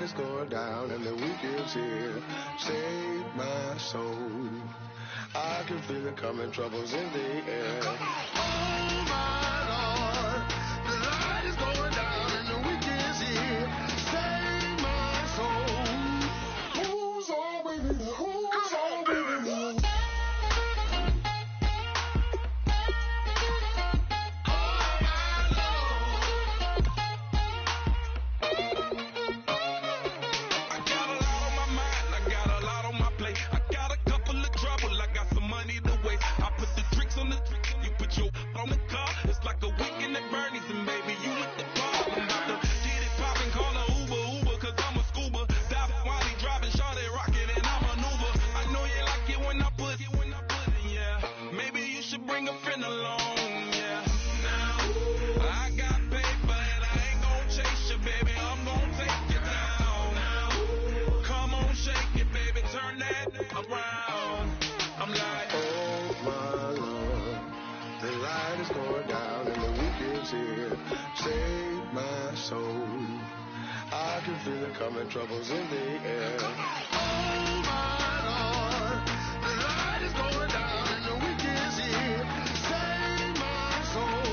is going down and the weekend's here. Save my soul. I can feel it coming, troubles in the air. Oh my Lord, the light is going down and the weekend's here. Save my soul. Who's on with me? Who's on with me? Coming, troubles in the air. Oh my Lord, the light is going down and the weekend's here. Save my soul.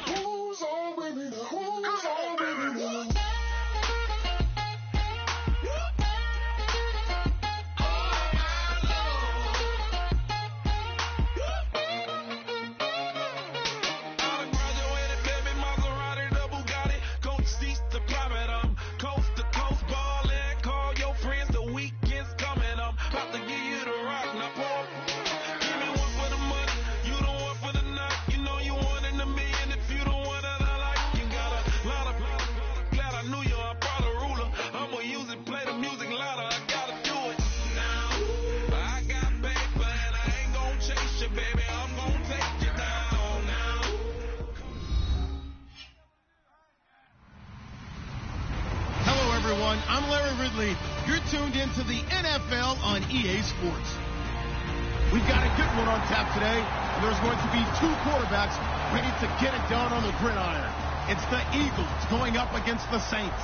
Who's on with me? Who's on with me? You're tuned into the NFL on EA Sports. We've got a good one on tap today, and there's going to be two quarterbacks ready to get it done on the gridiron. It's the Eagles going up against the Saints.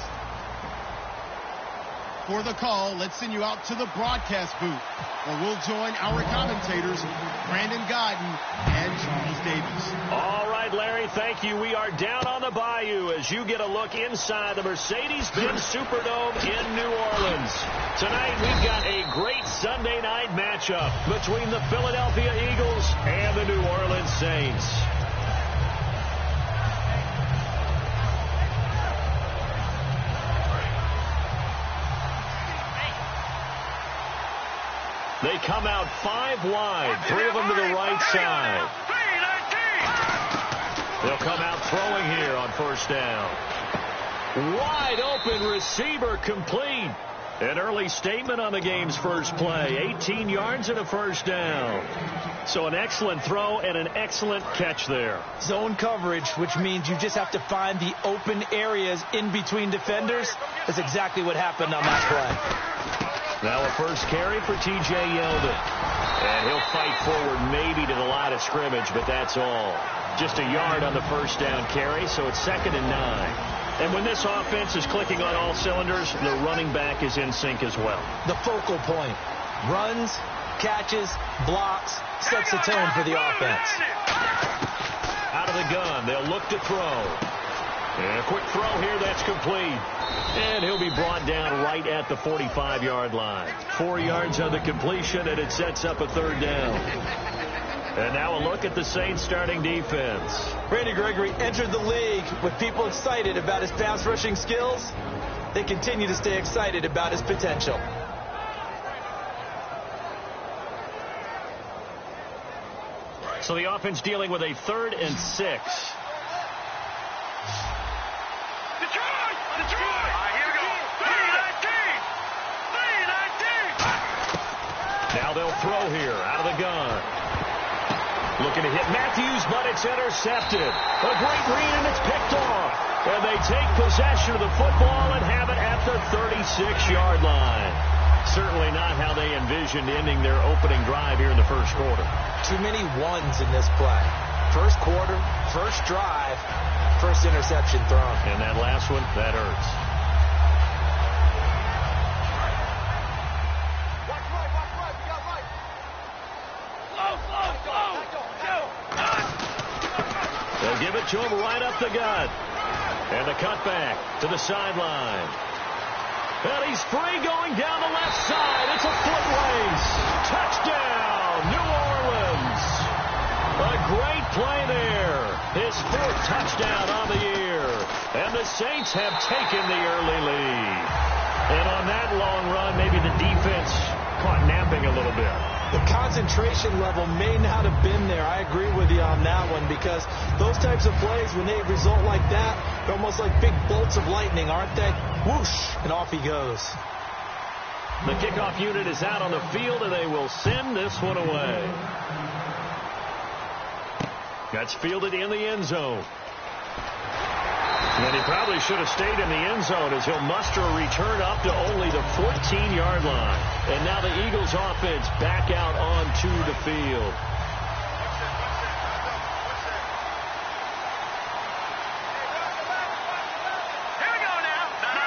For the call, let's send you out to the broadcast booth, where we'll join our commentators, Brandon Godden and Charles Davis. All right, Larry, thank you. We are down on the bayou as you get a look inside the Mercedes-Benz Superdome in New Orleans. Tonight, we've got a great Sunday night matchup between the Philadelphia Eagles and the New Orleans Saints. They come out 5 wide, 3 of them to the right side. They'll come out throwing here on first down. Wide open receiver complete. An early statement on the game's first play. 18 yards and a first down. So an excellent throw and an excellent catch there. Zone coverage, which means you just have to find the open areas in between defenders. That's exactly what happened on that play. Now a first carry for T.J. Yeldon. And he'll fight forward maybe to the line of scrimmage, but that's all. Just a yard on the first down carry, so it's 2nd and 9. And when this offense is clicking on all cylinders, the running back is in sync as well. The focal point. Runs, catches, blocks, sets the tone for the offense. Out of the gun, they'll look to throw. And a quick throw here, that's complete. And he'll be brought down right at the 45-yard line. 4 yards on the completion, and it sets up a 3rd down. And now a look at the Saints starting defense. Randy Gregory entered the league with people excited about his pass rushing skills. They continue to stay excited about his potential. So the offense dealing with a 3rd and 6. Now they'll throw here out of the gun. Looking to hit Matthews, but it's intercepted. A great read, and it's picked off. And they take possession of the football and have it at the 36-yard line. Certainly not how they envisioned ending their opening drive here in the first quarter. Too many ones in this play. First quarter, first drive, first interception thrown. And that last one, that hurts. it to him right up the gut. And the cutback to the sideline. And he's free going down the left side. It's a foot race. Touchdown, New Orleans. A great play there. His 4th touchdown on the year. And the Saints have taken the early lead. And on that long run, maybe the defense caught napping a little bit. The concentration level may not have been there. I agree with you on that one, because those types of plays, when they result like that, they're almost like big bolts of lightning, aren't they? Whoosh, and off he goes. The kickoff unit is out on the field, and they will send this one away. That's fielded in the end zone. And he probably should have stayed in the end zone, as he'll muster a return up to only the 14-yard line. And now the Eagles offense back out onto the field. Here we go now. No.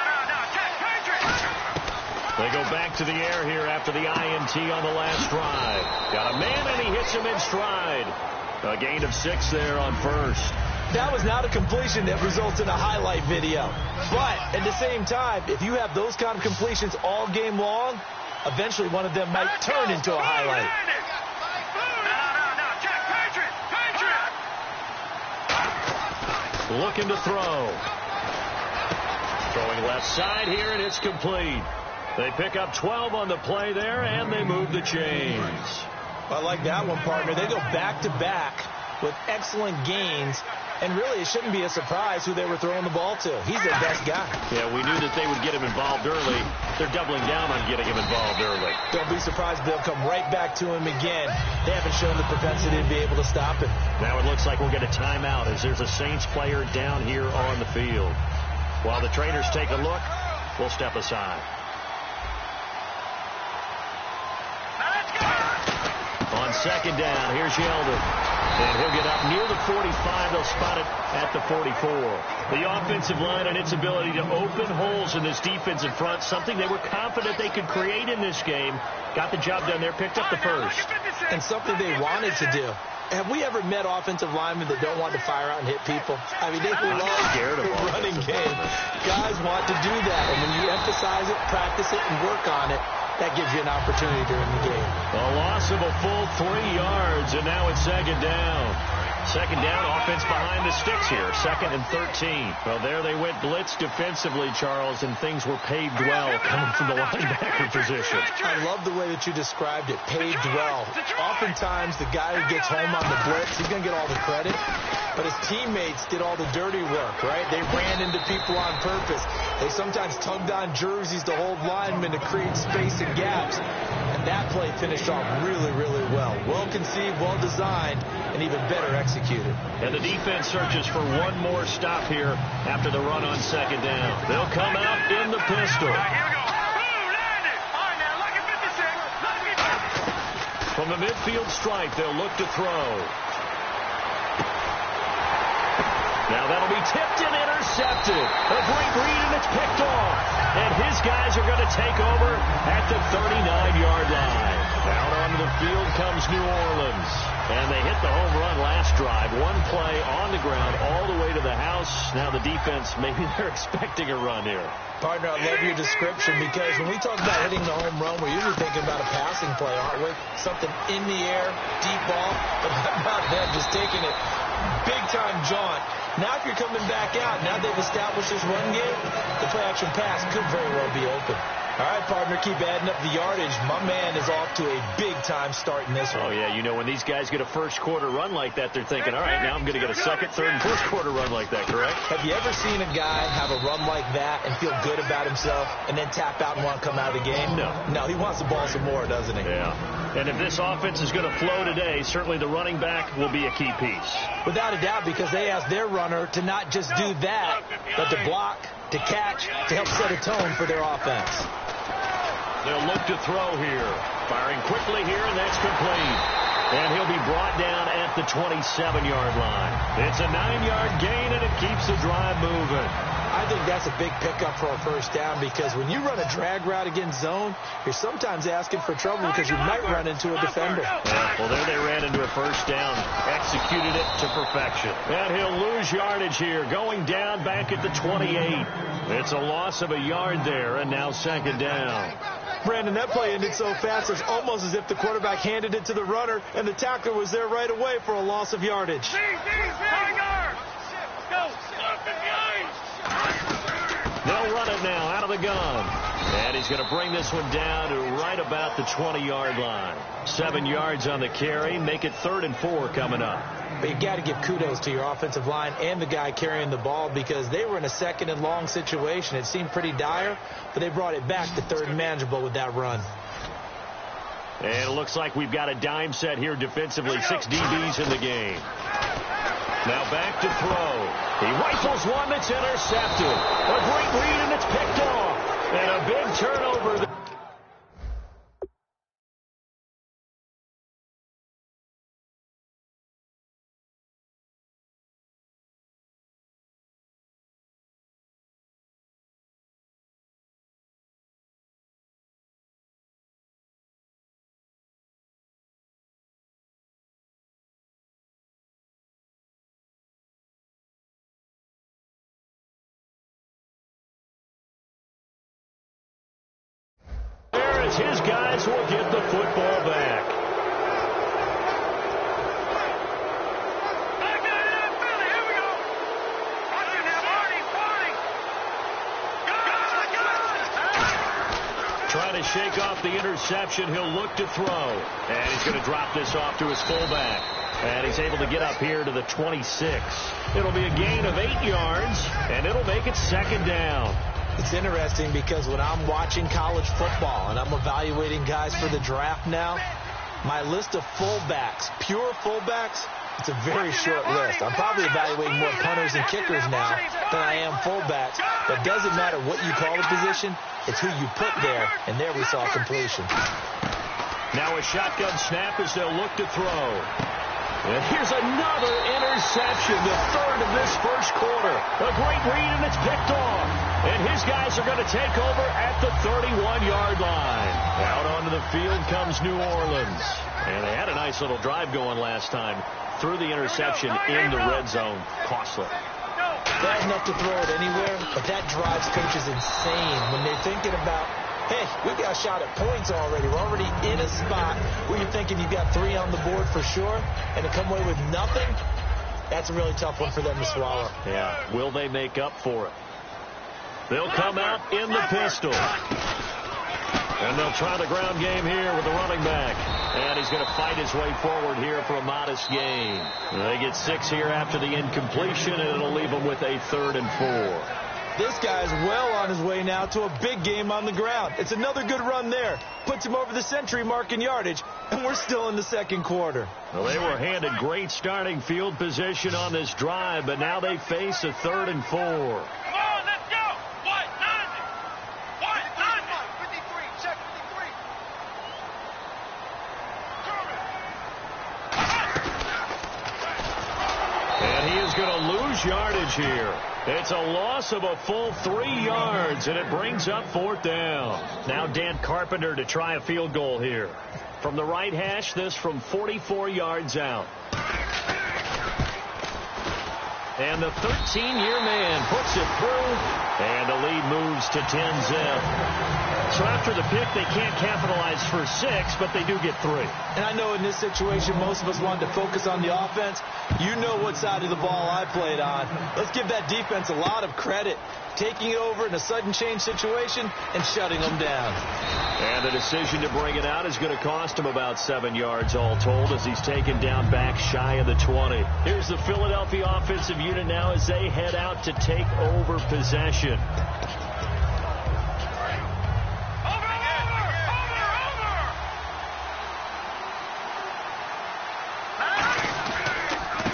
They go back to the air here after the INT on the last drive. Got a man, and he hits him in stride. A gain of 6 there on first. That was not a completion that results in a highlight video. But at the same time, if you have those kind of completions all game long, eventually one of them might turn into a highlight. No. Looking to throw. Throwing left side here, and it's complete. They pick up 12 on the play there, and they move the chains. I like that one, partner. They go back-to-back with excellent gains. And really, it shouldn't be a surprise who they were throwing the ball to. He's their best guy. Yeah, we knew that they would get him involved early. They're doubling down on getting him involved early. Don't be surprised if they'll come right back to him again. They haven't shown the propensity to be able to stop him. Now it looks like we'll get a timeout, as there's a Saints player down here on the field. While the trainers take a look, we'll step aside. On second down, here's Yeldon. And he'll get up near the 45. They'll spot it at the 44. The offensive line and its ability to open holes in this defensive front, something they were confident they could create in this game. Got the job done there, picked up the first. And something they wanted to do. Have we ever met offensive linemen that don't want to fire out and hit people? I mean, they love the running game. Guys want to do that. And when you emphasize it, practice it, and work on it, that gives you an opportunity during the game. A loss of a full 3 yards, and now it's second down. Second down, offense behind the sticks here. 2nd and 13. Well, there they went blitz defensively, Charles, and things were paved well coming from the linebacker position. I love the way that you described it, paved well. Oftentimes, the guy who gets home on the blitz, he's going to get all the credit, but his teammates did all the dirty work, right? They ran into people on purpose. They sometimes tugged on jerseys to hold linemen to create space and gaps. And that play finished off really, really well. Well conceived, well designed, and even better executed. And the defense searches for one more stop here after the run on second down. They'll come out in the pistol. From the midfield stripe, they'll look to throw. Now that'll be tipped and intercepted. A great read, and it's picked off. And his guys are going to take over at the 39-yard line. Out onto the field comes New Orleans. And they hit the home run last drive. One play on the ground all the way to the house. Now the defense, maybe they're expecting a run here. Partner, I love your description, because when we talk about hitting the home run, we're usually thinking about a passing play, aren't we? Something in the air, deep ball. But how about them just taking it big-time jaunt? Now if you're coming back out, now they've established this run game, the play-action pass could very well be open. All right, partner, keep adding up the yardage. My man is off to a big-time start in this one. Oh, yeah, you know, when these guys get a first-quarter run like that, they're thinking, all right, now I'm going to get a second, third, and fourth-quarter run like that, correct? Have you ever seen a guy have a run like that and feel good about himself and then tap out and want to come out of the game? No. No, he wants the ball some more, doesn't he? Yeah. And if this offense is going to flow today, certainly the running back will be a key piece. Without a doubt, because they ask their runner to not just do that, but to block, to catch, to help set a tone for their offense. They'll look to throw here. Firing quickly here, and that's complete. And he'll be brought down at the 27-yard line. It's a 9-yard gain, and it keeps the drive moving. I I think that's a big pickup for a first down because when you run a drag route against zone, you're sometimes asking for trouble because you might run into a defender. Yeah, well, there they ran into a first down, executed it to perfection. And he'll lose yardage here, going down back at the 28. It's a loss of a yard there, and now second down. Brandon, that play ended so fast, it's almost as if the quarterback handed it to the runner, and the tackler was there right away for a loss of yardage. They'll run it now out of the gun. And he's going to bring this one down to right about the 20-yard line. 7 yards on the carry. Make it 3rd and 4 coming up. But you got to give kudos to your offensive line and the guy carrying the ball because they were in a 2nd and long situation. It seemed pretty dire, but they brought it back to 3rd and manageable with that run. And it looks like we've got a dime set here defensively. 6 DBs in the game. Now back to throw. He rifles one that's intercepted. A great read, and it's picked off. And a big turnover. His guys will get the football back. Here we go. Trying to shake off the interception. He'll look to throw. And he's going to drop this off to his fullback. And he's able to get up here to the 26. It'll be a gain of 8 yards, and it'll make it 2nd down. It's interesting because when I'm watching college football and I'm evaluating guys for the draft now, my list of fullbacks, pure fullbacks, it's a very short list. I'm probably evaluating more punters and kickers now than I am fullbacks. But it doesn't matter what you call the position, it's who you put there, and there we saw completion. Now a shotgun snap as they'll look to throw. And here's another interception, the 3rd of this first quarter. A great read, and it's picked off. And his guys are going to take over at the 31-yard line. Out onto the field comes New Orleans. And they had a nice little drive going last time. Threw the interception in the red zone. Costly. Bad enough to throw it anywhere, but that drives coaches insane when they're thinking about, hey, we got a shot at points already. We're already in a spot where you're thinking you've got 3 on the board for sure, and to come away with nothing, that's a really tough one for them to swallow. Yeah, will they make up for it? They'll come out in the pistol. And they'll try the ground game here with the running back. And he's going to fight his way forward here for a modest gain. They get 6 here after the incompletion, and it'll leave them with a 3rd and 4. This guy's well on his way now to a big game on the ground. It's another good run there. Puts him over the century mark in yardage, and we're still in the 2nd quarter. Well, they were handed great starting field position on this drive, but now they face a 3rd and 4. Going to lose yardage here. It's a loss of a full 3 yards, and it brings up 4th down. Now Dan Carpenter to try a field goal here. From the right hash, this from 44 yards out. And the 13-year man puts it through, and the lead moves to 10-zip. So after the pick, they can't capitalize for 6, but they do get 3. And I know in this situation, most of us wanted to focus on the offense. You know what side of the ball I played on. Let's give that defense a lot of credit. Taking it over in a sudden change situation and shutting them down. And the decision to bring it out is going to cost him about 7 yards all told as he's taken down back shy of the 20. Here's the Philadelphia offensive unit now as they head out to take over possession.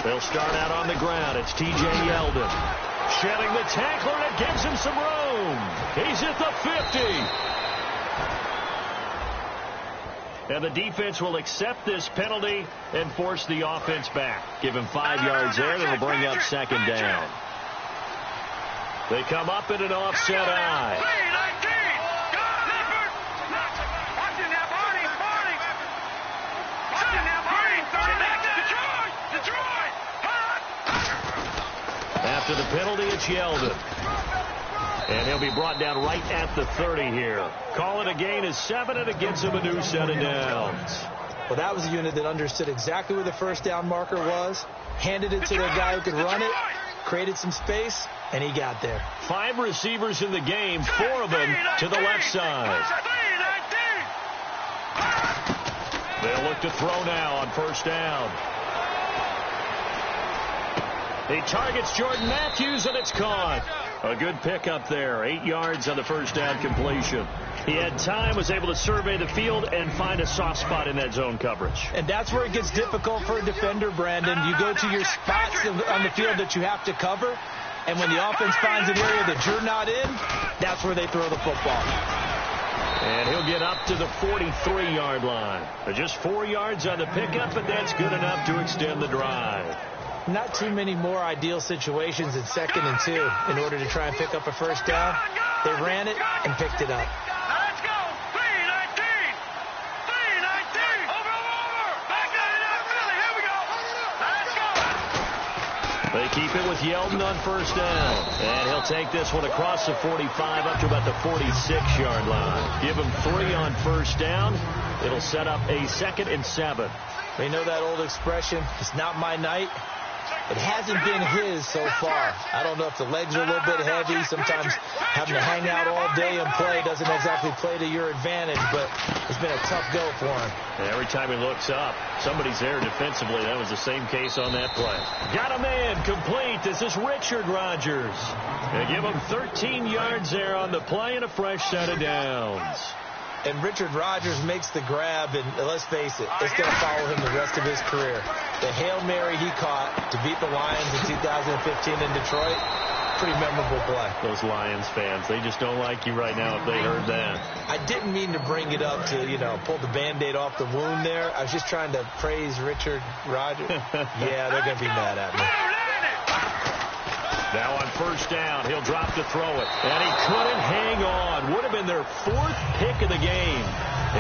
They'll start out on the ground. It's T.J. Yeldon. Shedding the tackler, and it gives him some room. He's at the 50. And the defense will accept this penalty and force the offense back. Give him 5 yards there, and it'll bring up 2nd down. They come up in an offset eye. After the penalty, it's Yeldon. And he'll be brought down right at the 30 here. Call it a gain of 7, and it gets him a new set of downs. Well, that was a unit that understood exactly where the first down marker was, handed it to the guy who could run it, created some space, and he got there. 5 receivers in the game, 4 of them to the left side. They'll look to throw now on first down. He targets Jordan Matthews, and it's caught. A good pickup there. 8 yards on the first down completion. He had time, was able to survey the field and find a soft spot in that zone coverage. And that's where it gets difficult for a defender, Brandon. You go to your spots on the field that you have to cover, and when the offense finds an area that you're not in, that's where they throw the football. And he'll get up to the 43-yard line. Just 4 yards on the pickup, but that's good enough to extend the drive. Not too many more ideal situations in 2nd and 2 in order to try and pick up a first down. They ran it and picked it up. Let's go! 3-19! 3-19! Over! Back at it up, Philly! Here we go! Let's go! They keep it with Yeldon on first down. And he'll take this one across the 45 up to about the 46-yard line. Give him 3 on first down. It'll set up a 2nd and 7. We know that old expression, it's not my night. It hasn't been his so far. I don't know if the legs are a little bit heavy. Sometimes having to hang out all day and play doesn't exactly play to your advantage, but it's been a tough go for him. And every time he looks up, somebody's there defensively. That was the same case on that play. Got a man complete. This is Richard Rodgers. They give him 13 yards there on the play and a fresh set of downs. And Richard Rodgers makes the grab, and let's face it, it's going to follow him the rest of his career. The Hail Mary he caught to beat the Lions in 2015 in Detroit, pretty memorable play. Those Lions fans, they just don't like you right now if they heard that. I didn't mean to bring it up to, pull the Band-Aid off the wound there. I was just trying to praise Richard Rodgers. Yeah, they're going to be mad at me. Now on first down, he'll drop to throw it. And he couldn't hang on. Would have been their 4th pick of the game.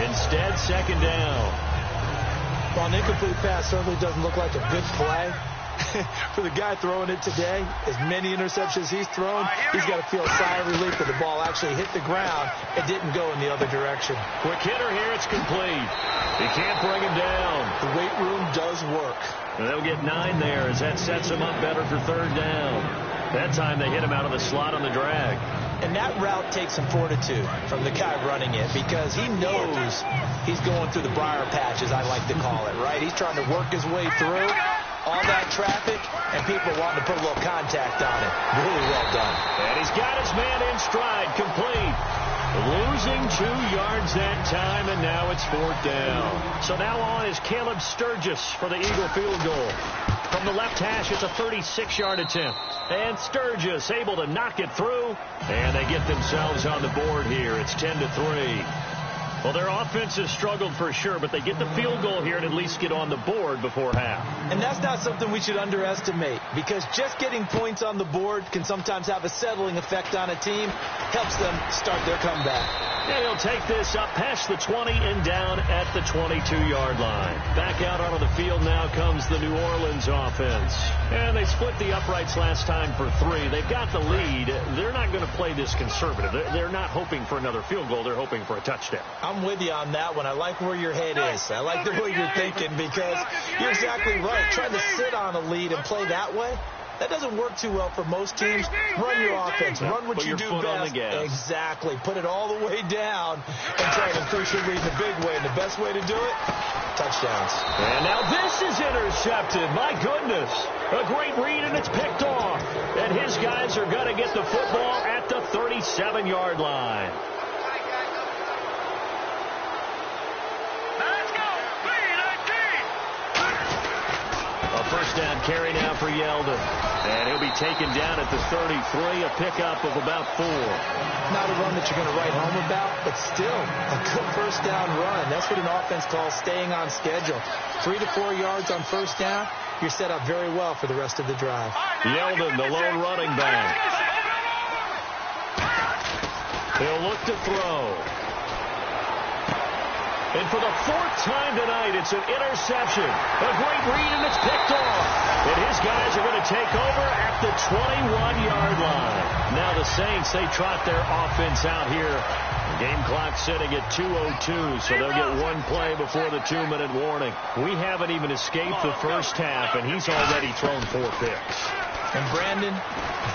Instead, 2nd down. Well, an incomplete pass certainly doesn't look like a good play. For the guy throwing it today, as many interceptions he's thrown, he's got to feel a sigh of relief that the ball actually hit the ground. It didn't go in the other direction. Quick hitter here, it's complete. He can't bring him down. The weight room does work. And they'll get 9 there as that sets him up better for 3rd down. That time they hit him out of the slot on the drag. And that route takes some fortitude from the guy running it because he knows he's going through the briar patch, as I like to call it, right? He's trying to work his way through all that traffic, and people wanting to put a little contact on it. Really well done. And he's got his man in stride, complete. Losing 2 yards that time, and now it's 4th down. So now on is Caleb Sturgis for the Eagle field goal. From the left hash, it's a 36-yard attempt. And Sturgis able to knock it through, and they get themselves on the board here. It's 10-3. Well, their offense has struggled for sure, but they get the field goal here and at least get on the board before half. And that's not something we should underestimate, because just getting points on the board can sometimes have a settling effect on a team. Helps them start their comeback. And he'll take this up past the 20 and down at the 22-yard line. Back out onto the field now comes the New Orleans offense. And they split the uprights last time for 3. They've got the lead. They're not going to play this conservative. They're not hoping for another field goal. They're hoping for a touchdown. I'm with you on that one. I like where your head is. I like the way you're thinking, because you're exactly right. Trying to sit on a lead and play that way, that doesn't work too well for most teams. Run your offense. Run what you do best. Exactly. Put it all the way down and try to increase your lead in a big way. And the best way to do it, touchdowns. And now this is intercepted. My goodness. A great read, and it's picked off. And his guys are going to get the football at the 37-yard line. First down carry now for Yeldon. And he'll be taken down at the 33, a pickup of about 4. Not a run that you're going to write home about, but still a good first down run. That's what an offense calls staying on schedule. 3 to 4 yards on first down, you're set up very well for the rest of the drive. Yeldon, the lone running back. He'll look to throw. And for the fourth time tonight, it's an interception. A great read, and it's picked off. And his guys are going to take over at the 21-yard line. Now the Saints, they trot their offense out here. Game clock sitting at 2:02, so they'll get one play before the 2-minute warning. We haven't even escaped the first half, and he's already thrown 4 picks. And Brandon,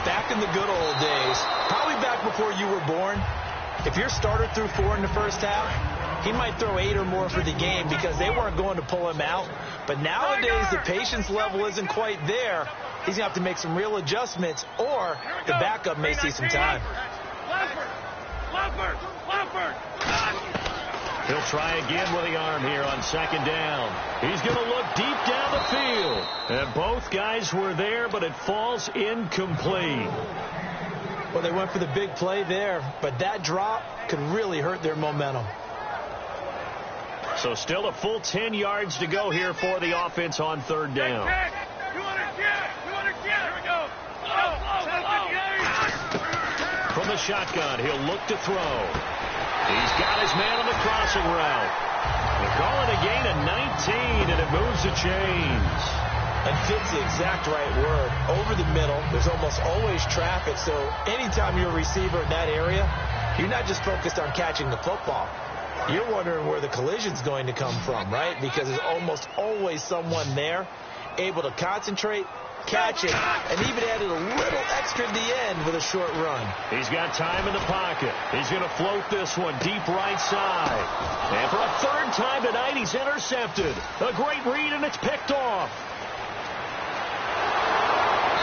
back in the good old days, probably back before you were born, if your starter threw 4 in the first half, he might throw 8 or more for the game because they weren't going to pull him out. But nowadays, the patience level isn't quite there. He's going to have to make some real adjustments, or the backup may see some time. He'll try again with the arm here on second down. He's going to look deep down the field. And both guys were there, but it falls incomplete. Well, they went for the big play there, but that drop could really hurt their momentum. So still a full 10 yards to go here for the offense on third down. From the shotgun, he'll look to throw. He's got his man on the crossing route. They're calling a gain of 19, and it moves the chains. And fits the exact right word. Over the middle, there's almost always traffic, so anytime you're a receiver in that area, you're not just focused on catching the football. You're wondering where the collision's going to come from, right? Because there's almost always someone there able to concentrate, catch it, and even added a little extra at the end with a short run. He's got time in the pocket. He's going to float this one deep right side. And for a third time tonight, he's intercepted. A great read, and it's picked off.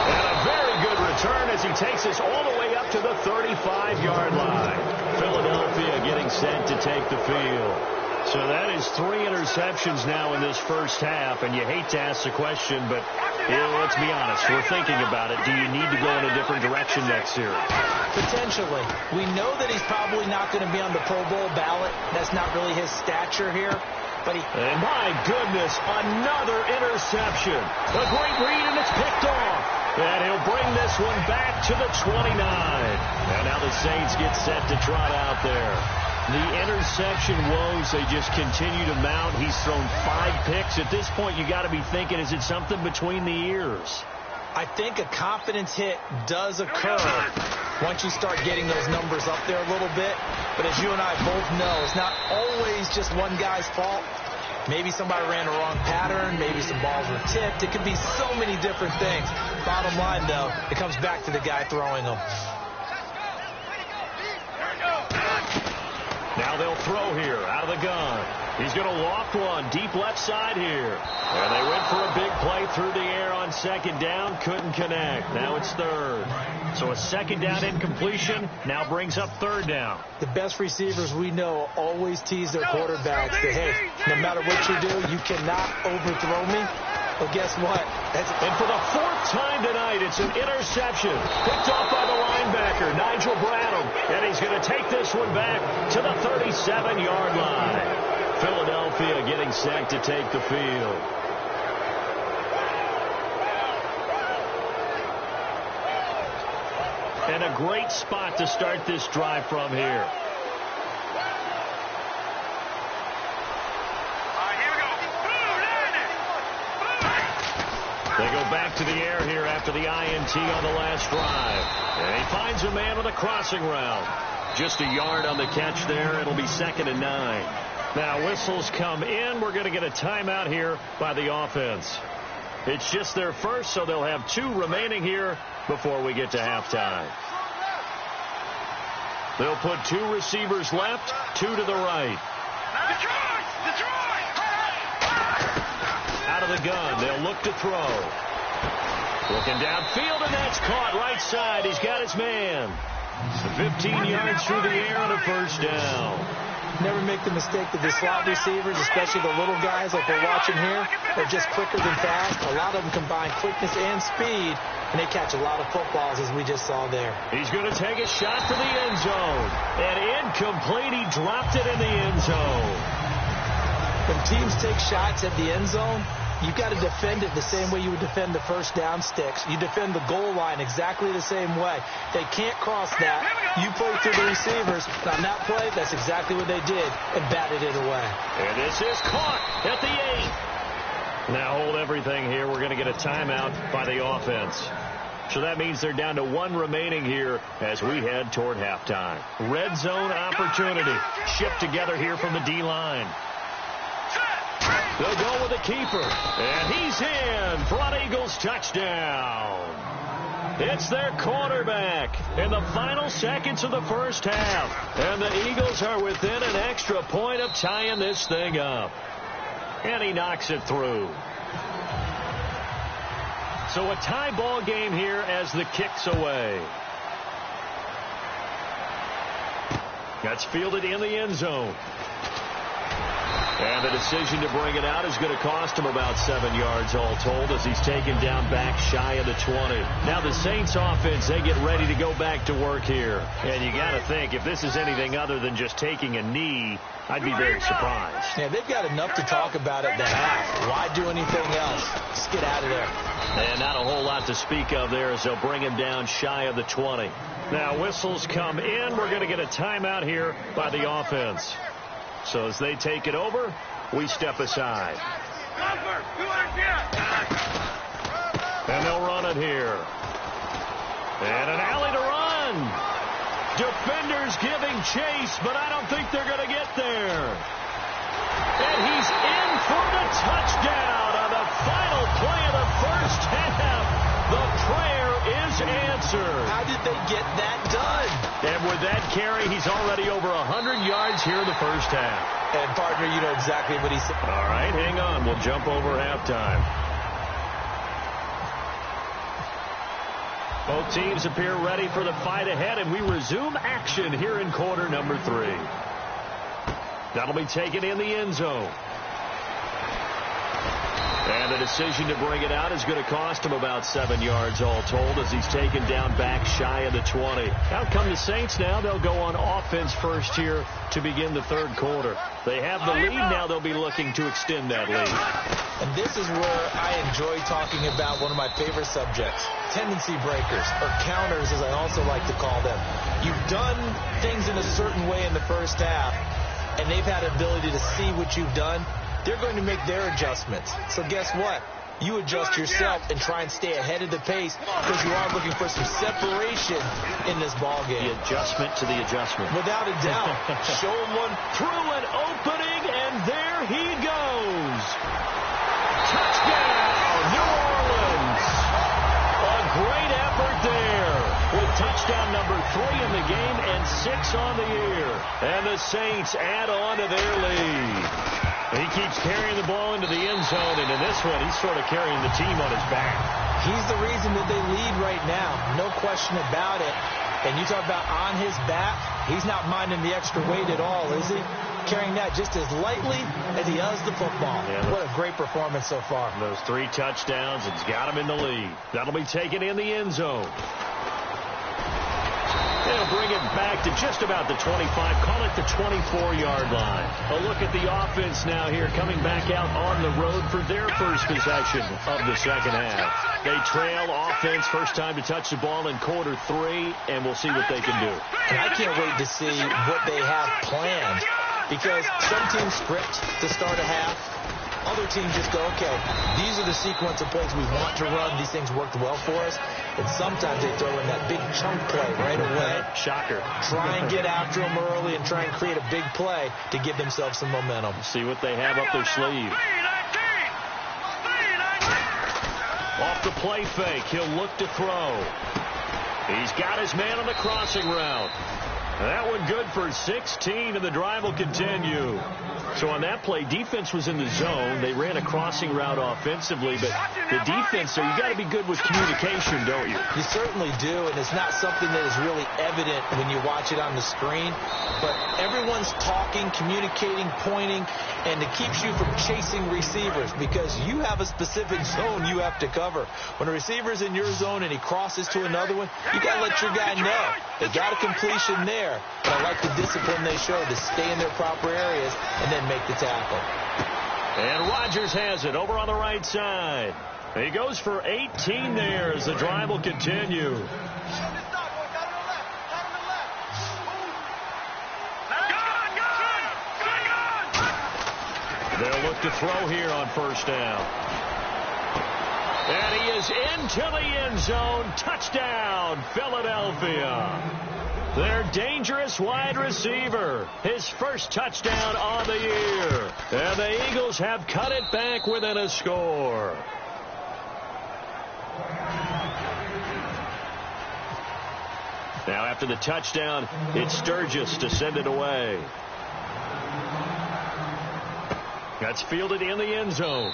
And a very good return as he takes us all the way up to the 35-yard line. Philadelphia getting set to take the field. So that is 3 interceptions now in this first half, and you hate to ask the question, but let's be honest, we're thinking about it. Do you need to go in a different direction next series? Potentially. We know that he's probably not going to be on the Pro Bowl ballot. That's not really his stature here. And my goodness, another interception. A great read, and it's picked off. And he'll bring this one back to the 29. And now the Saints get set to trot out there. The interception woes, they just continue to mount. He's thrown 5 picks. At this point, you got to be thinking, is it something between the ears? I think a confidence hit does occur once you start getting those numbers up there a little bit. But as you and I both know, it's not always just one guy's fault. Maybe somebody ran a wrong pattern. Maybe some balls were tipped. It could be so many different things. Bottom line, though, it comes back to the guy throwing them. Now they'll throw here out of the gun. He's going to loft one deep left side here. And they went for a big play through the air on second down. Couldn't connect. Now it's third. So a second down incompletion now brings up third down. The best receivers we know always tease their quarterbacks that, hey, no matter what you do, you cannot overthrow me. Well, guess what? And for the 4th time tonight, it's an interception. Picked off by the linebacker, Nigel Bradham. And he's going to take this one back to the 37-yard line. Philadelphia getting set to take the field. And a great spot to start this drive from here. They go back to the air here after the INT on the last drive. And he finds a man with a crossing route. Just a yard on the catch there. It'll be 2nd and 9. Now whistles come in. We're going to get a timeout here by the offense. It's just their first, so they'll have 2 remaining here before we get to halftime. They'll put 2 receivers left, 2 to the right. Out of the gun, they'll look to throw. Looking downfield, and that's caught right side. He's got his man. 15 yards through the air on a first down. Never make the mistake that the slot receivers, especially the little guys like we're watching here, are just quicker than fast. A lot of them combine quickness and speed, and they catch a lot of footballs, as we just saw there. He's going to take a shot to the end zone. And incomplete. He dropped it in the end zone. When teams take shots at the end zone, You've got to defend it the same way you would defend the first down sticks. You defend the goal line exactly the same way. They can't cross that. You play through the receivers. On that play, that's exactly what they did and batted it away. And this is caught at the 8. Now hold everything here. We're going to get a timeout by the offense. So that means they're down to 1 remaining here as we head toward halftime. Red zone opportunity. Shipped together here from the D-line. They'll go with the keeper. And he's in for an Eagles touchdown. It's their quarterback in the final seconds of the first half. And the Eagles are within an extra point of tying this thing up. And he knocks it through. So a tie ball game here as the kick's away. That's fielded in the end zone. And the decision to bring it out is going to cost him about 7 yards all told as he's taken down back shy of the 20. Now the Saints offense, they get ready to go back to work here. And you got to think, if this is anything other than just taking a knee, I'd be very surprised. Yeah, they've got enough to talk about at the half. Why do anything else? Just get out of there. And not a whole lot to speak of there as they'll bring him down shy of the 20. Now whistles come in. We're going to get a timeout here by the offense. So as they take it over, we step aside. And they'll run it here. And an alley to run. Defenders giving chase, but I don't think they're going to get there. And he's in for the touchdown on the final play of the first half. The prayer is answered. How did they get that done? And with that carry, he's already over 100 yards here in the first half. And, partner, you know exactly what he said. All right, hang on. We'll jump over halftime. Both teams appear ready for the fight ahead, and we resume action here in quarter number 3. That'll be taken in the end zone. And the decision to bring it out is going to cost him about 7 yards all told as he's taken down back shy of the 20. Out come the Saints now. They'll go on offense first here to begin the third quarter. They have the lead. Now they'll be looking to extend that lead. And this is where I enjoy talking about one of my favorite subjects, tendency breakers, or counters as I also like to call them. You've done things in a certain way in the first half, and they've had ability to see what you've done. They're going to make their adjustments. So guess what? You adjust yourself and try and stay ahead of the pace because you are looking for some separation in this ball game. The adjustment to the adjustment. Without a doubt. Show him one through an opening, and there he goes. Touchdown, New Orleans. A great effort there with touchdown number 3 in the game and 6 on the year. And the Saints add on to their lead. He keeps carrying the ball into the end zone, and in this one, he's sort of carrying the team on his back. He's the reason that they lead right now. No question about it. And you talk about on his back, he's not minding the extra weight at all, is he? Carrying that just as lightly as he does the football. Yeah, what a great performance so far. Those 3 touchdowns, it's got him in the lead. That'll be taken in the end zone. They'll bring it back to just about the 25, call it the 24-yard line. A look at the offense now here, coming back out on the road for their first possession of the second half. They trail offense, first time to touch the ball in quarter 3, and we'll see what they can do. And I can't wait to see what they have planned, because some teams script to start a half. Other teams just go, okay, these are the sequence of plays we want to run. These things worked well for us. And sometimes they throw in that big chunk play right away. Shocker. Try and get after them early and try and create a big play to give themselves some momentum. See what they have up their sleeve. Off the play fake, he'll look to throw. He's got his man on the crossing route. That one good for 16, and the drive will continue. So on that play, defense was in the zone. They ran a crossing route offensively, but the defense, so you got to be good with communication, don't you? You certainly do, and it's not something that is really evident when you watch it on the screen. But everyone's talking, communicating, pointing, and it keeps you from chasing receivers because you have a specific zone you have to cover. When a receiver's in your zone and he crosses to another one, you got to let your guy know. They got a completion there, but I like the discipline they show to stay in their proper areas and then make the tackle. And Rodgers has it over on the right side. He goes for 18 there as the drive will continue. They'll look to throw here on first down. And he is into the end zone. Touchdown, Philadelphia. Their dangerous wide receiver. His first touchdown on the year. And the Eagles have cut it back within a score. Now after the touchdown, it's Sturgis to send it away. That's fielded in the end zone.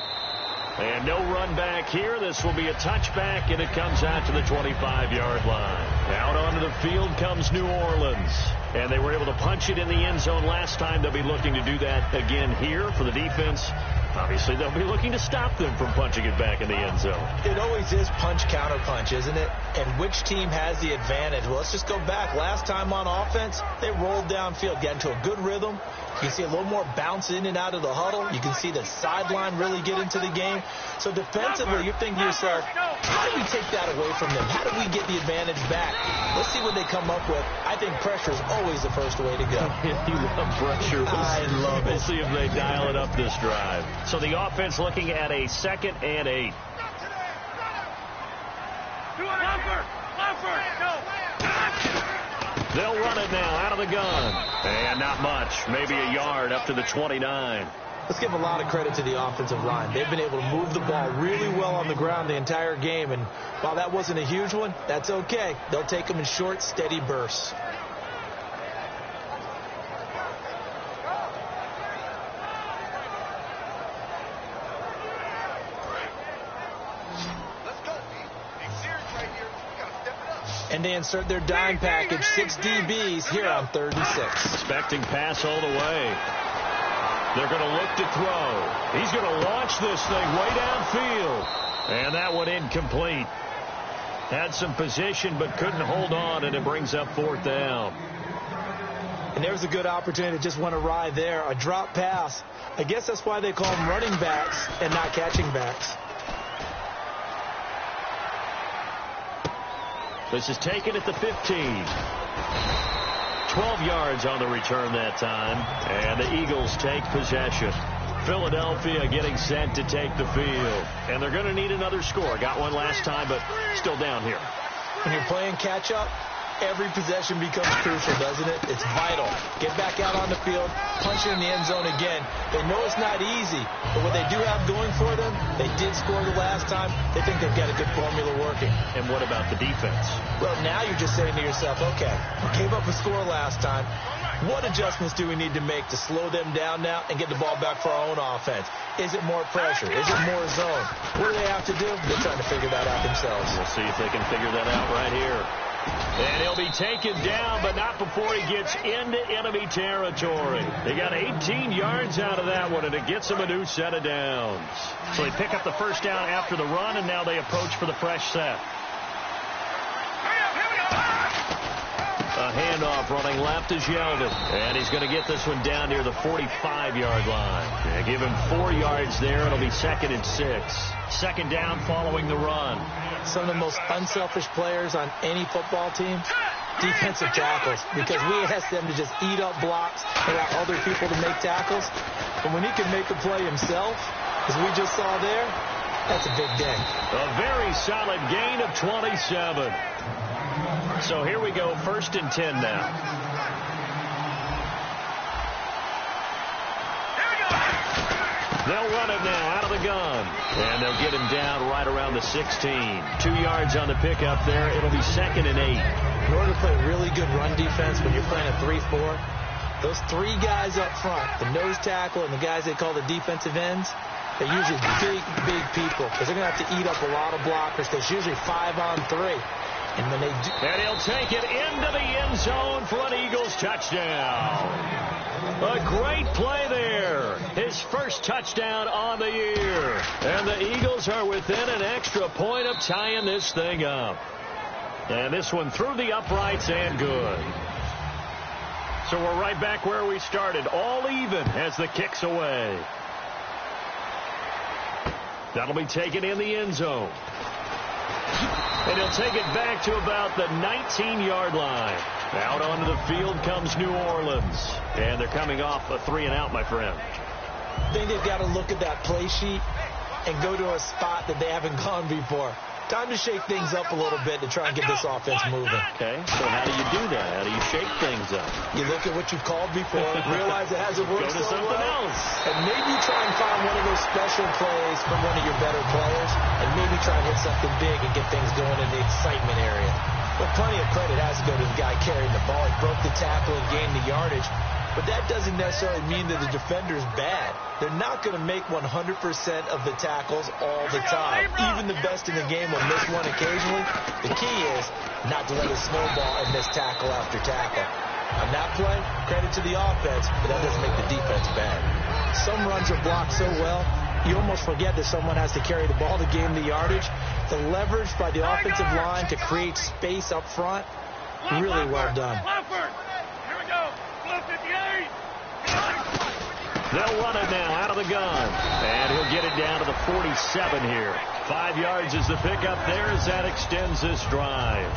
And no run back here. This will be a touchback, and it comes out to the 25-yard line. Out onto the field comes New Orleans. And they were able to punch it in the end zone last time. They'll be looking to do that again here for the defense. Obviously, they'll be looking to stop them from punching it back in the end zone. It always is punch-counter-punch, isn't it? And which team has the advantage? Well, let's just go back. Last time on offense, they rolled downfield, got into a good rhythm. You can see a little more bounce in and out of the huddle. You can see the sideline really get into the game. So defensively, you're thinking to yourself, how do we take that away from them? How do we get the advantage back? Let's see what they come up with. I think pressure is always the first way to go. You love pressure. I love it. We'll see if they dial it up this drive. So the offense looking at a 2nd and 8. They'll run it now out of the gun. And not much. Maybe a yard up to the 29. Let's give a lot of credit to the offensive line. They've been able to move the ball really well on the ground the entire game. And while that wasn't a huge one, that's okay. They'll take them in short, steady bursts. And they insert their dime package, 6 DBs here on 3rd and 6. Expecting pass all the way. They're going to look to throw. He's going to launch this thing way downfield. And that one incomplete. Had some position but couldn't hold on, and it brings up 4th down. And there's a good opportunity. Just went awry there. A drop pass. I guess that's why they call them running backs and not catching backs. This is taken at the 15. 12 yards on the return that time. And the Eagles take possession. Philadelphia getting set to take the field. And they're going to need another score. Got one last time, but still down here. When you're playing catch-up, every possession becomes crucial, doesn't it? It's vital. Get back out on the field, punch it in the end zone again. They know it's not easy, but what they do have going for them, they did score the last time. They think they've got a good formula working. And what about the defense? Well, now you're just saying to yourself, okay, we gave up a score last time. What adjustments do we need to make to slow them down now and get the ball back for our own offense? Is it more pressure? Is it more zone? What do they have to do? They're trying to figure that out themselves. We'll see if they can figure that out right here. And he'll be taken down, but not before he gets into enemy territory. They got 18 yards out of that one, and it gets them a new set of downs. So they pick up the first down after the run, and now they approach for the fresh set. A handoff running left is Yeldon. And he's going to get this one down near the 45-yard line. Yeah, give him 4 yards there. It'll be 2nd and 6. Second down following the run. Some of the most unselfish players on any football team, defensive tackles, because we ask them to just eat up blocks and allow other people to make tackles. But when he can make a play himself, as we just saw there, that's a big day. A very solid gain of 27. So here we go, 1st and 10 now. They'll run it now out of the gun. And they'll get him down right around the 16. 2 yards on the pickup there. It'll be 2nd and 8. In order to play really good run defense when you're playing a 3-4, those 3 guys up front, the nose tackle and the guys they call the defensive ends, they're usually big people because they're going to have to eat up a lot of blockers. There's usually 5 on 3. And when they do, and he'll take it into the end zone for an Eagles touchdown. A great play there. His first touchdown on the year. And the Eagles are within an extra point of tying this thing up. And this one through the uprights and good. So we're right back where we started. All even as the kick's away. That'll be taken in the end zone. And he'll take it back to about the 19-yard line. Out onto the field comes New Orleans. And they're coming off a 3-and-out, my friend. I think they've got to look at that play sheet and go to a spot that they haven't gone before. Time to shake things up a little bit to try and get this offense moving. Okay, so how do you do that? How do you shake things up? You look at what you've called before, realize it hasn't worked Go to so something well, else. and maybe try and find one of those special plays from one of your better players, and maybe try and hit something big and get things going in the excitement area. But plenty of credit has to go to the guy carrying the ball. He broke the tackle and gained the yardage. But that doesn't necessarily mean that the defender's bad. They're not going to make 100% of the tackles all the time. Even the best in the game will miss one occasionally. The key is not to let it snowball and miss tackle after tackle. On that play, credit to the offense, but that doesn't make the defense bad. Some runs are blocked so well, you almost forget that someone has to carry the ball to gain the yardage. The leverage by the offensive line to create space up front, really well done. Here we go. Blue 58. They'll run it now out of the gun. And he'll get it down to the 47 here. 5 yards is the pickup there as that extends this drive.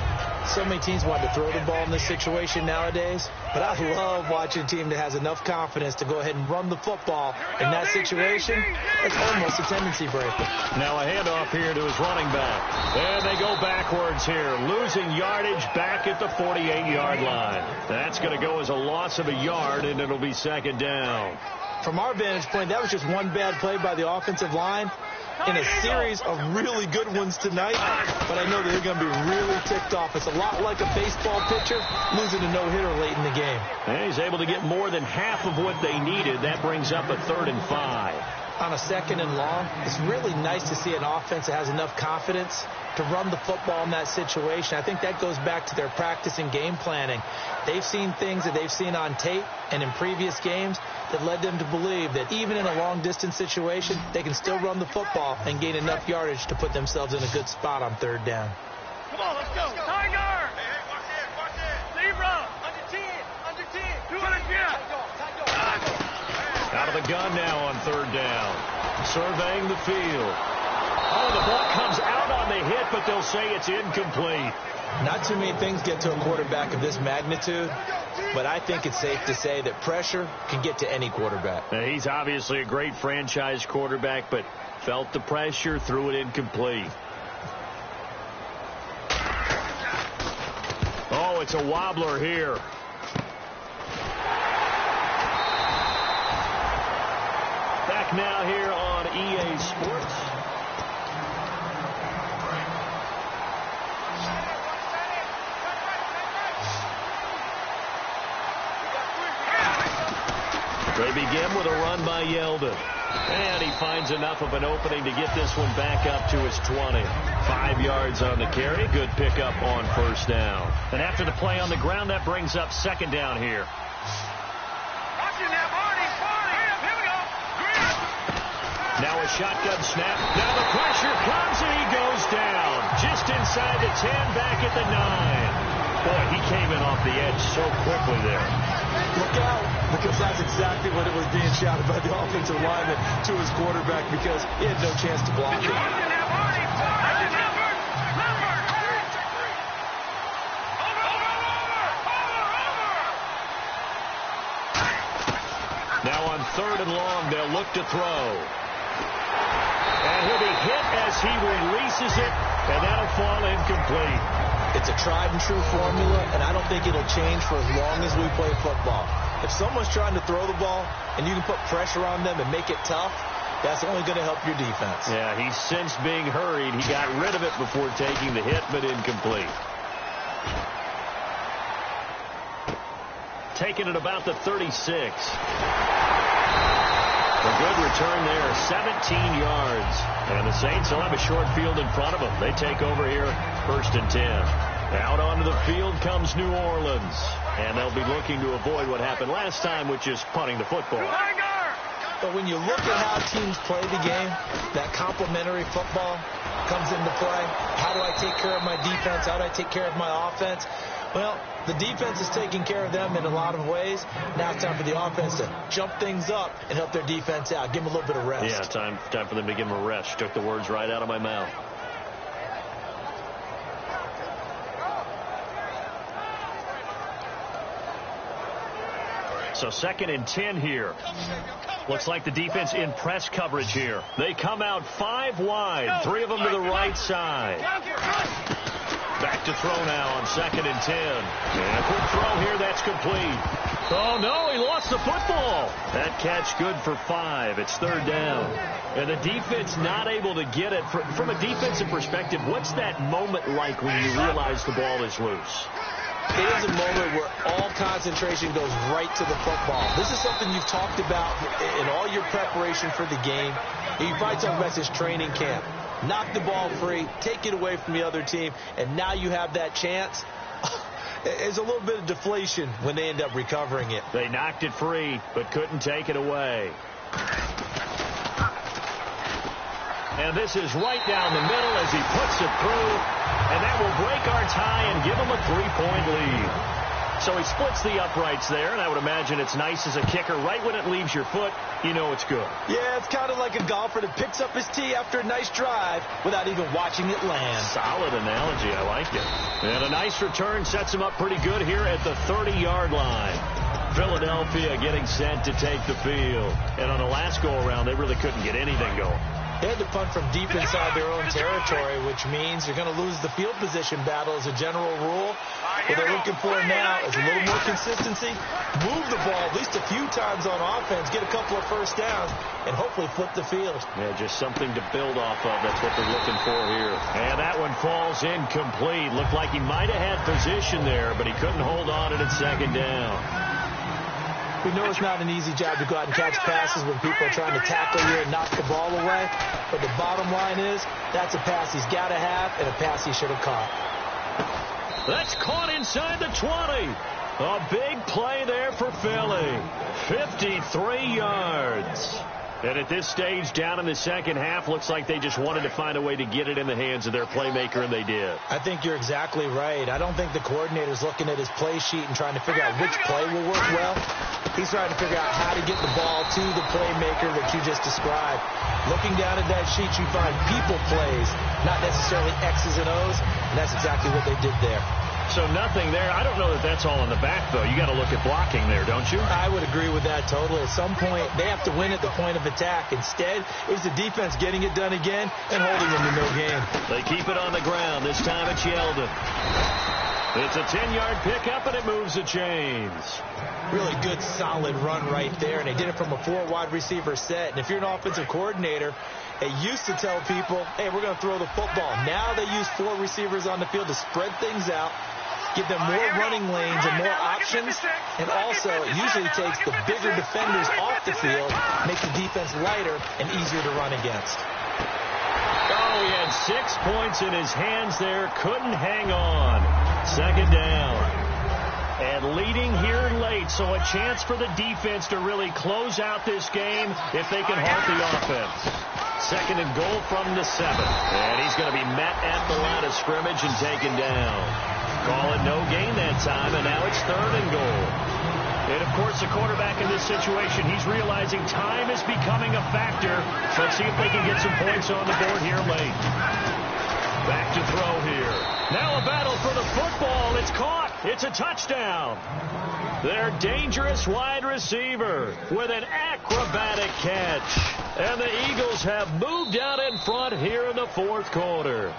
So many teams want to throw the ball in this situation nowadays, but I love watching a team that has enough confidence to go ahead and run the football in that situation. It's almost a tendency breaker. Now a handoff here to his running back. And they go backwards here, losing yardage back at the 48-yard line. That's going to go as a loss of a yard, and it'll be second down. From our vantage point, that was just one bad play by the offensive line in a series of really good ones tonight, but I know that they're going to be really ticked off. It's a lot like a baseball pitcher losing a no-hitter late in the game. And he's able to get more than half of what they needed. That brings up a 3rd and 5. On a 2nd and long, it's really nice to see an offense that has enough confidence to run the football in that situation. I think that goes back to their practice and game planning. They've seen things that they've seen on tape and in previous games that led them to believe that even in a long-distance situation, they can still run the football and gain enough yardage to put themselves in a good spot on 3rd down. Come on, let's go. Tiger. Hey, watch this. Zebra. Under 10. 200 yards. Out of the gun now on 3rd down. Surveying the field. Oh, the ball comes out on the hit, but they'll say it's incomplete. Not too many things get to a quarterback of this magnitude, but I think it's safe to say that pressure can get to any quarterback. Now, he's obviously a great franchise quarterback, but felt the pressure, threw it incomplete. Oh, it's a wobbler here. Back now here on EA Sports. They begin with a run by Yeldon. And he finds enough of an opening to get this one back up to his 20. 5 yards on the carry. Good pickup on 1st down. And after the play on the ground, that brings up 2nd down here. Now a shotgun snap. Now the pressure comes and he goes down. Just inside the 10, back at the 9. Boy, he came in off the edge so quickly there. Look out, because that's exactly what it was being shouted by the offensive lineman to his quarterback because he had no chance to block it. Now on 3rd and long, they'll look to throw. And he'll be hit as he releases it, and that'll fall incomplete. It's a tried-and-true formula, and I don't think it'll change for as long as we play football. If someone's trying to throw the ball and you can put pressure on them and make it tough, that's only going to help your defense. Yeah, he's since being hurried. He got rid of it before taking the hit, but incomplete. Taking it about the 36. A good return there, 17 yards. And the Saints will have a short field in front of them. They take over here, 1st and 10. Out onto the field comes New Orleans. And they'll be looking to avoid what happened last time, which is punting the football. But when you look at how teams play the game, that complementary football comes into play. How do I take care of my defense? How do I take care of my offense? Well, the defense is taking care of them in a lot of ways. Now it's time for the offense to jump things up and help their defense out. Give them a little bit of rest. Yeah, time for them to give them a rest. You took the words right out of my mouth. So 2nd and 10 here. Looks like the defense in press coverage here. They come out 5 wide, 3 of them to the right side. Back to throw now on 2nd and 10. And a quick throw here, that's complete. Oh, no, he lost the football. That catch good for 5. It's 3rd down. And the defense not able to get it. From a defensive perspective, what's that moment like when you realize the ball is loose? It is a moment where all concentration goes right to the football. This is something you've talked about in all your preparation for the game. You probably talked about this training camp. Knock the ball free, take it away from the other team, and now you have that chance. There's a little bit of deflation when they end up recovering it. They knocked it free, but couldn't take it away. And this is right down the middle as he puts it through. And that will break our tie and give him a 3-point lead. So he splits the uprights there, and I would imagine it's nice as a kicker. Right when it leaves your foot, you know it's good. Yeah, it's kind of like a golfer that picks up his tee after a nice drive without even watching it land. Solid analogy. I like it. And a nice return sets him up pretty good here at the 30-yard line. Philadelphia getting set to take the field. And on the last go-around, they really couldn't get anything going. They had to punt from deep inside their own territory, which means you're going to lose the field position battle as a general rule. What they're looking for now is a little more consistency, move the ball at least a few times on offense, get a couple of first downs, and hopefully flip the field. Yeah, just something to build off of. That's what they're looking for here. And that one falls incomplete. Looked like he might have had position there, but he couldn't hold on to it at 2nd down. We know it's not an easy job to go out and catch passes when people are trying to tackle you and knock the ball away. But the bottom line is, that's a pass he's got to have and a pass he should have caught. That's caught inside the 20. A big play there for Philly. 53 yards. And at this stage, down in the second half, looks like they just wanted to find a way to get it in the hands of their playmaker, and they did. I think you're exactly right. I don't think the coordinator's looking at his play sheet and trying to figure out which play will work well. He's trying to figure out how to get the ball to the playmaker that you just described. Looking down at that sheet, you find people plays, not necessarily X's and O's, and that's exactly what they did there. So nothing there. I don't know that that's all in the back, though. You got to look at blocking there, don't you? I would agree with that totally. At some point, they have to win at the point of attack. Instead, it was the defense getting it done again and holding them to no gain. They keep it on the ground. This time it's Yeldon. It's a 10-yard pickup, and it moves the chains. Really good, solid run right there, and they did it from a 4-wide receiver set. And if you're an offensive coordinator, they used to tell people, hey, we're going to throw the football. Now they use 4 receivers on the field to spread things out, give them more running lanes and more options, and also it usually takes the bigger defenders off the field, make the defense lighter and easier to run against. Oh, he had 6 points in his hands there, couldn't hang on. 2nd down. And leading here late, so a chance for the defense to really close out this game if they can halt the offense. 2nd and goal from the 7. And he's going to be met at the line of scrimmage and taken down. Call it no gain that time, and now it's 3rd and goal. And, of course, the quarterback in this situation, he's realizing time is becoming a factor. So let's see if they can get some points on the board here late. Back to throw here. Now a battle for the football. It's caught. It's a touchdown. Their dangerous wide receiver with an acrobatic catch. And the Eagles have moved out in front here in the 4th quarter.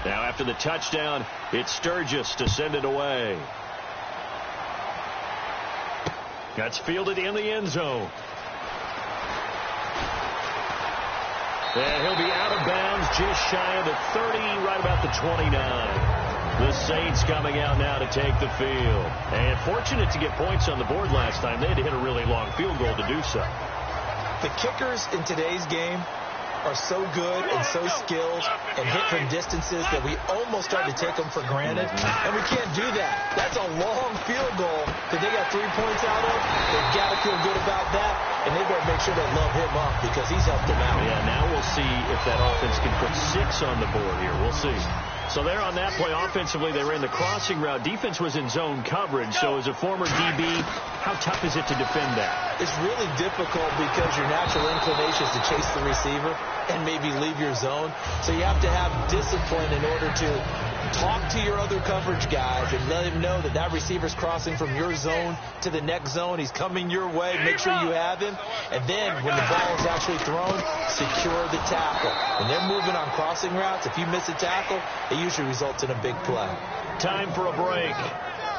Now after the touchdown, it's Sturgis to send it away. That's fielded in the end zone. And he'll be out of bounds just shy of the 30, right about the 29. The Saints coming out now to take the field. And fortunate to get points on the board last time. They had to hit a really long field goal to do so. The kickers in today's game are so good and so skilled and hit from distances that we almost start to take them for granted, and we can't do that. That's a long field goal that they got 3 points out of. They've got to feel good about that, and they've got to make sure they love him up because he's helped them out. Yeah, now we'll see if that offense can put 6 on the board here. We'll see. So there on that play, offensively, they ran the crossing route. Defense was in zone coverage. So as a former DB, how tough is it to defend that? It's really difficult because your natural inclination is to chase the receiver and maybe leave your zone. So you have to have discipline in order to talk to your other coverage guys and let him know that that receiver's crossing from your zone to the next zone. He's coming your way. Make sure you have him. And then when the ball is actually thrown, secure the tackle. When they're moving on crossing routes, if you miss a tackle, it usually results in a big play. Time for a break.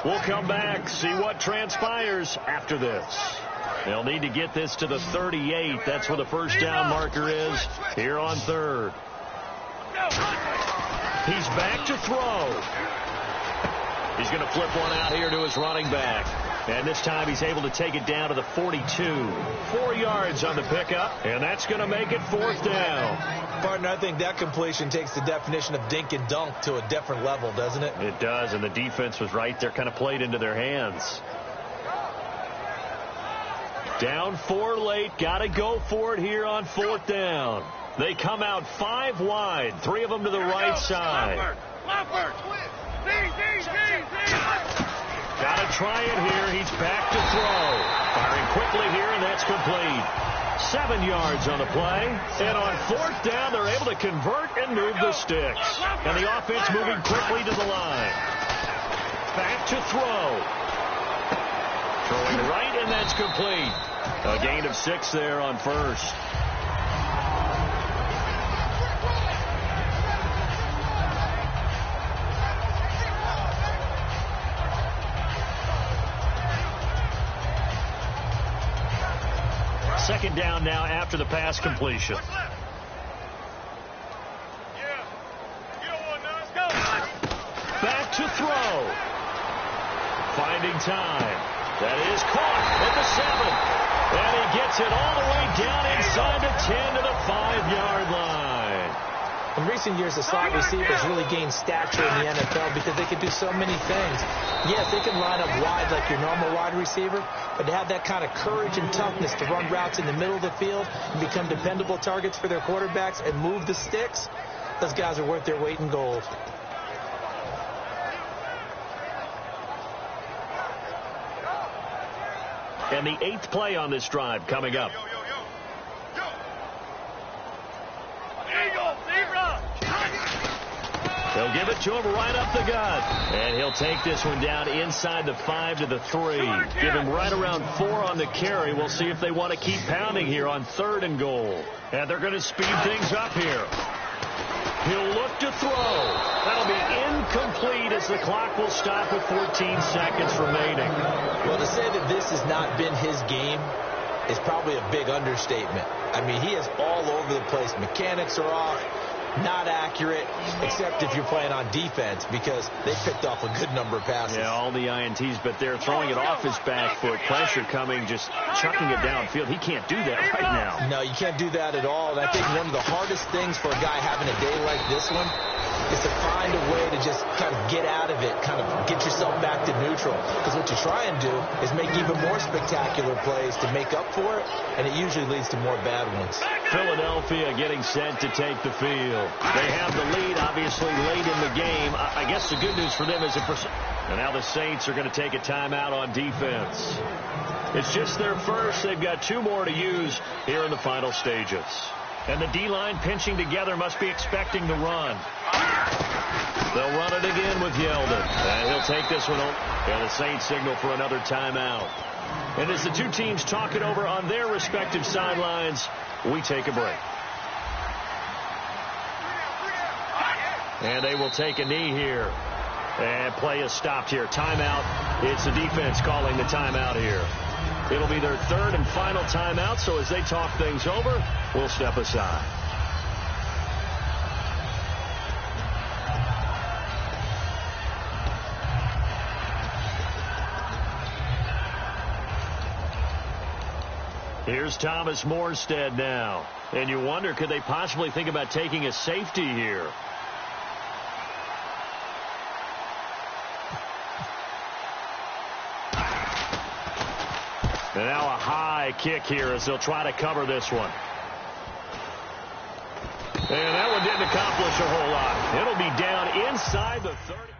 We'll come back, see what transpires after this. They'll need to get this to the 38. That's where the first down marker is here on third. He's back to throw. He's going to flip one out here to his running back. And this time he's able to take it down to the 42. 4 yards on the pickup, and that's going to make it 4th down. Partner, I think that completion takes the definition of dink and dunk to a different level, doesn't it? It does, and the defense was right there, kind of played into their hands. Down 4 late, got to go for it here on 4th down. They come out 5 wide, 3 of them to the right side. Got to try it here. He's back to throw. Firing quickly here, and that's complete. 7 yards on the play. And on 4th down, they're able to convert and move the sticks. And the offense moving quickly to the line. Back to throw. Throwing right, and that's complete. A gain of 6 there on first. Second down now after the pass completion. Back to throw. Finding time. That is caught at the 7. And he gets it all the way down inside the 10 to the 5-yard line. In recent years, the slot receivers really gained stature in the NFL because they can do so many things. Yes, they can line up wide like your normal wide receiver, but to have that kind of courage and toughness to run routes in the middle of the field and become dependable targets for their quarterbacks and move the sticks, those guys are worth their weight in gold. And the 8th play on this drive coming up. They'll give it to him right up the gut. And he'll take this one down inside the 5 to the 3. Give him right around 4 on the carry. We'll see if they want to keep pounding here on 3rd and goal. And they're going to speed things up here. He'll look to throw. That'll be incomplete as the clock will stop with 14 seconds remaining. Well, to say that this has not been his game is probably a big understatement. I mean, he is all over the place. Mechanics are off. Not accurate, except if you're playing on defense, because they picked off a good number of passes. Yeah, all the INTs, but they're throwing it off his back foot. Pressure coming, just chucking it downfield. He can't do that right now. No, you can't do that at all. And I think one of the hardest things for a guy having a day like this one is to find a way to just kind of get out of it, kind of get yourself back to neutral. Because what you try and do is make even more spectacular plays to make up for it, and it usually leads to more bad ones. Philadelphia getting set to take the field. They have the lead, obviously, late in the game. I guess the good news for them is and now the Saints are going to take a timeout on defense. It's just their first. They've got 2 more to use here in the final stages. And the D-line pinching together must be expecting the run. They'll run it again with Yeldon. And he'll take this one home. And the Saints signal for another timeout. And as the 2 teams talk it over on their respective sidelines, we take a break. And they will take a knee here. And play is stopped here. Timeout. It's the defense calling the timeout here. It'll be their 3rd and final timeout, so as they talk things over, we'll step aside. Here's Thomas Morstead now. And you wonder, could they possibly think about taking a safety here? And now a high kick here as they'll try to cover this one. And that one didn't accomplish a whole lot. It'll be down inside the 30.